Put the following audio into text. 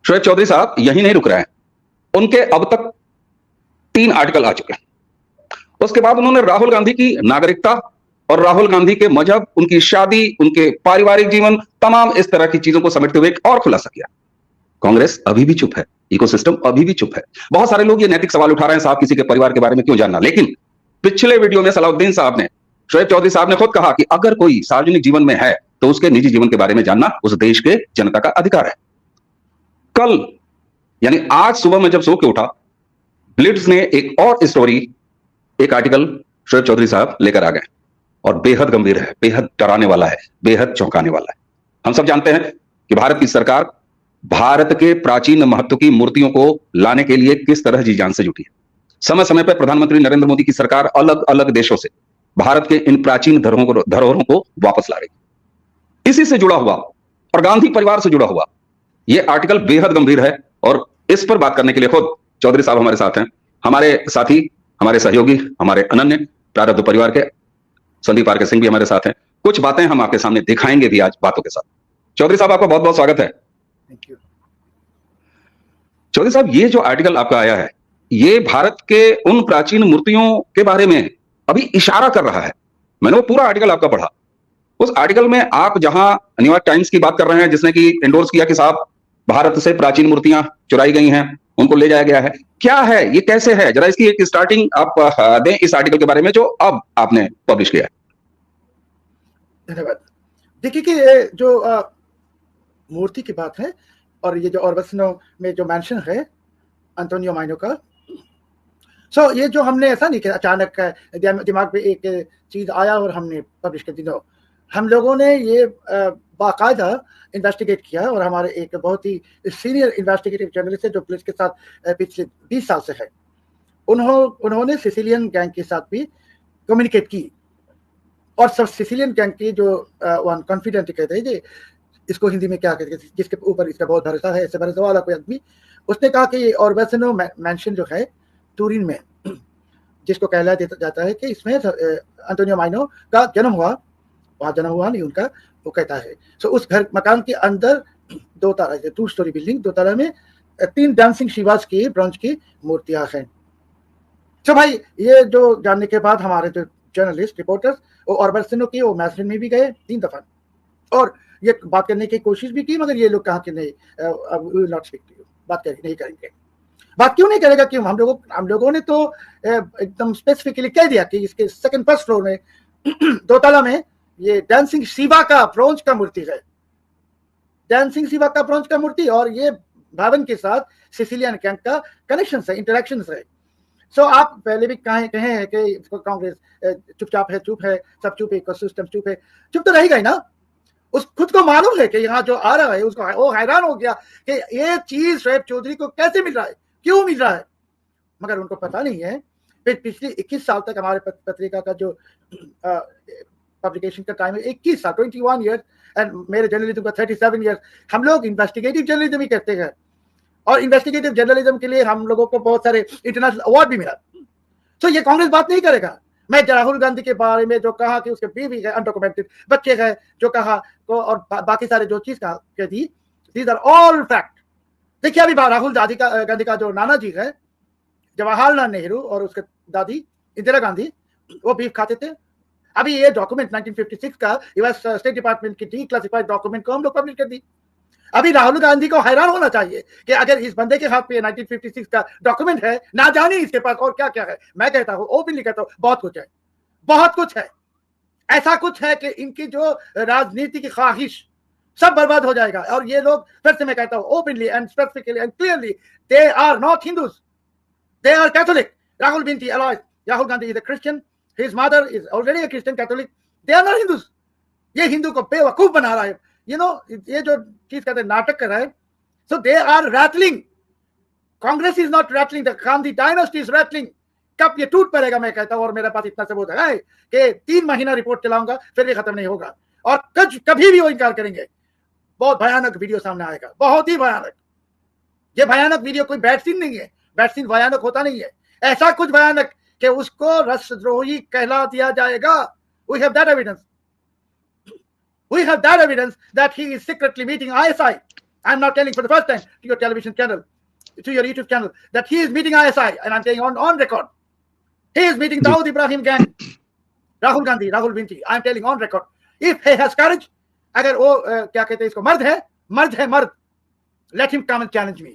शोएब चौधरी साहब यही नहीं रुक रहे हैं, उनके अब तक 3 आर्टिकल आ चुके हैं। उसके बाद उन्होंने राहुल गांधी की नागरिकता और राहुल गांधी के मजहब, उनकी शादी, उनके पारिवारिक जीवन, तमाम इस तरह की चीजों को समेटते हुए एक और खुलासा किया। कांग्रेस अभी भी चुप है, इकोसिस्टम अभी भी चुप है। बहुत सारे लोग ये नैतिक सवाल उठा रहे हैं, साहब किसी के परिवार के बारे में क्यों जानना, लेकिन पिछले वीडियो में सलाउद्दीन साहब ने, शोएब चौधरी साहब ने खुद कहा कि अगर कोई सार्वजनिक जीवन में है तो उसके निजी जीवन के बारे में जानना उस देश के जनता का अधिकार है। कल यानी आज सुबह में जब सो के उठा, ब्लिट्ज ने एक और स्टोरी, एक आर्टिकल शोएब चौधरी साहब लेकर आ गए और बेहद गंभीर है, बेहद डराने वाला है, बेहद चौंकाने वाला है। हम सब जानते हैं कि भारत की सरकार भारत के प्राचीन महत्व की मूर्तियों को लाने के लिए किस तरह जी जान से जुटी है। समय समय पर प्रधानमंत्री नरेंद्र मोदी की सरकार अलग अलग देशों से भारत के इन प्राचीन धरोहरों को वापस ला रही। इसी से जुड़ा हुआ और गांधी परिवार से जुड़ा हुआ यह आर्टिकल बेहद गंभीर है और इस पर बात करने के लिए खुद चौधरी साहब हमारे साथ हैं। हमारे साथी, हमारे सहयोगी, हमारे अनन्य प्रारब्ध परिवार के संदीप आर के सिंह भी हमारे साथ हैं। कुछ बातें हम आपके सामने दिखाएंगे भी आज बातों के साथ। चौधरी साहब आपका बहुत बहुत स्वागत है। Thank you. चौधरी साहब, ये जो आर्टिकल आपका आया है, ये भारत के उन प्राचीन मूर्तियों के बारे में अभी इशारा कर रहा है। मैंने वो पूरा आर्टिकल आपका पढ़ा। उस आर्टिकल में आप जहां न्यूयॉर्क टाइम्स की बात कर रहे हैं, जिसने कि एंडोर्स किया कि साहब भारत से प्राचीन मूर्तियां चुराई गई हैं, उनको ले जाया गया है, क्या है ये, कैसे है, जरा इसकी एक स्टार्टिंग आप दें इस आर्टिकल के बारे में जो अब आपने पब्लिश किया है। धन्यवाद। देखिए कि ये जो मूर्ति की बात है और ये जो ऑर्बसनो में जो मेंशन है एंटोनियो माइनो का, सो ये जो हमने ऐसा नहीं किया अचानक दिमाग पे एक चीज आया और हमने पब्लिश कर दी। नो, हम लोगों ने ये बाकायदा इन्वेस्टिगेट किया और हमारे एक बहुत ही सीनियर इन्वेस्टिगेटिव जर्नलिस्ट है जो पुलिस के साथ पिछले 20 साल से है, उन्होंने सिसिलियन गैंग के साथ भी कम्युनिकेट की और सब सिसिलियन गैंग की जो वन कॉन्फिडेंट कहते हैं, इसको हिंदी में क्या कहते हैं, जिसके ऊपर इसका बहुत भरोसा है, ऐसे भरोसा वाला कोई आदमी, उसने कहा कि ऑर्बसनो मेंशन जो है तुरिन में, जिसको कहला जाता है कि इसमें एंटोनियो माइनो का जन्म हुआ, वहां जन्म हुआ नहीं उनका, वो कहता है। सो उस घर मकान के अंदर 2 ताला, 2 स्टोरी बिल्डिंग, 2 ताला में 3 डांसिंग शिवास की ब्रॉन्ज की मूर्तियां हैं। तो भाई ये जो जानने के बाद हमारे जो जर्नलिस्ट रिपोर्टर्स वो ऑर्बसनो की वो मैसरिन में भी गए 3 दफा और ये बात करने की कोशिश भी की, मगर ये लोग कहा कि नहीं, नॉट स्पीक टू यू, बात नहीं करेंगे। बात क्यों नहीं करेगा कि हम लोगों ने तो एकदम स्पेसिफिकली कह दिया कि इसके सेकंड फर्स्ट फ्लोर में 2 ताला में ये डांसिंग शिवा का ब्रोंज का मूर्ति है, डांसिंग शिवा का ब्रोंज का मूर्ति, और ये भवन के साथ सिसिलियन गैंग का कनेक्शन है, इंटरेक्शन है। सो आप पहले भी कहे हैं कि कांग्रेस चुपचाप है, चुप है, सब चुप है, इकोसिस्टम चुप है, चुप तो रहेगा ही ना। उस खुद को मालूम है कि यहाँ जो आ रहा है उसको वो हैरान हो गया कि ये चीज शोएब चौधरी को कैसे मिल रहा है, क्यों मिल रहा है, मगर उनको पता नहीं है। फिर पिछले 21 साल तक हमारे पत्रिका का जो पब्लिकेशन का टाइम है 21 साल, 21 ईयर्स, एंड मेरे जर्नलिज्म का 37 ईयर्स। हम लोग इन्वेस्टिगेटिव जर्नलिज्म ही करते हैं और इन्वेस्टिगेटिव जर्नलिज्म के लिए हम लोगों को बहुत सारे इंटरनेशनल अवार्ड भी मिला। तो ये कांग्रेस बात नहीं करेगा। मैं राहुल गांधी के बारे में जो कहा कि उसके बीवी है, अनडॉक्यूमेंटेड बच्चे हैं, जो कहा को और बाकी सारे जो चीज कह दी, दीज आर ऑल फैक्ट। देखिए अभी राहुल गांधी का जो नाना जी है जवाहरलाल नेहरू और उसके दादी इंदिरा गांधी, वो बीफ खाते थे। अभी ये डॉक्यूमेंट 1956 का यूएस स्टेट डिपार्टमेंट की डीक्लासिफाइड डॉक्यूमेंट को हम लोग पब्लिश कर दी। अभी राहुल गांधी को हैरान होना चाहिए कि अगर इस बंदे के हाथ पे 1956 का डॉक्यूमेंट है, ना जाने इसके पास और क्या क्या है। मैं कहता हूं, ओपनली कहता हूं, बहुत कुछ है, बहुत कुछ है। ऐसा कुछ है कि इनकी जो राजनीति की ख्वाहिश सब बर्बाद हो जाएगा। और ये लोग, फिर से मैं कहता हूं openly and specifically and clearly, they are not Hindus, they are Catholic. Rahul Binti Aloy, Rahul Gandhi is a Christian, his mother is already a Christian Catholic, they are not Hindus। ये हिंदू को बेवकूफ बना रहा है, ये जो चीज कहते हैं नाटक कर रहा है। So they are rattling, Congress is not rattling, the Gandhi dynasty is rattling. कब ये टूट पड़ेगा मैं कहता हूं, और मेरे पास इतना सबूत है कि 3 महीना रिपोर्ट चलाऊंगा फिर भी खत्म नहीं होगा, और कभी भी वो इनकार करेंगे। बहुत भयानक वीडियो सामने आएगा, बहुत ही भयानक। ये भयानक वीडियो कोई बैड सीन नहीं है, बैड सीन भयानक होता नहीं है, ऐसा कुछ भयानक कि उसको राष्ट्रद्रोही कहला दिया जाएगा। We have that evidence. We have that evidence that he is secretly meeting ISI I'm now telling for the first time to your television channel, to your YouTube channel, that he is meeting ISI, and I'm saying on record, he is meeting Dawood Ibrahim gang, Rahul Gandhi, Rahul Vinci. I'm telling on record, if he has courage, अगर वो क्या कहते हैं इसको मर्द है, let him come and challenge me.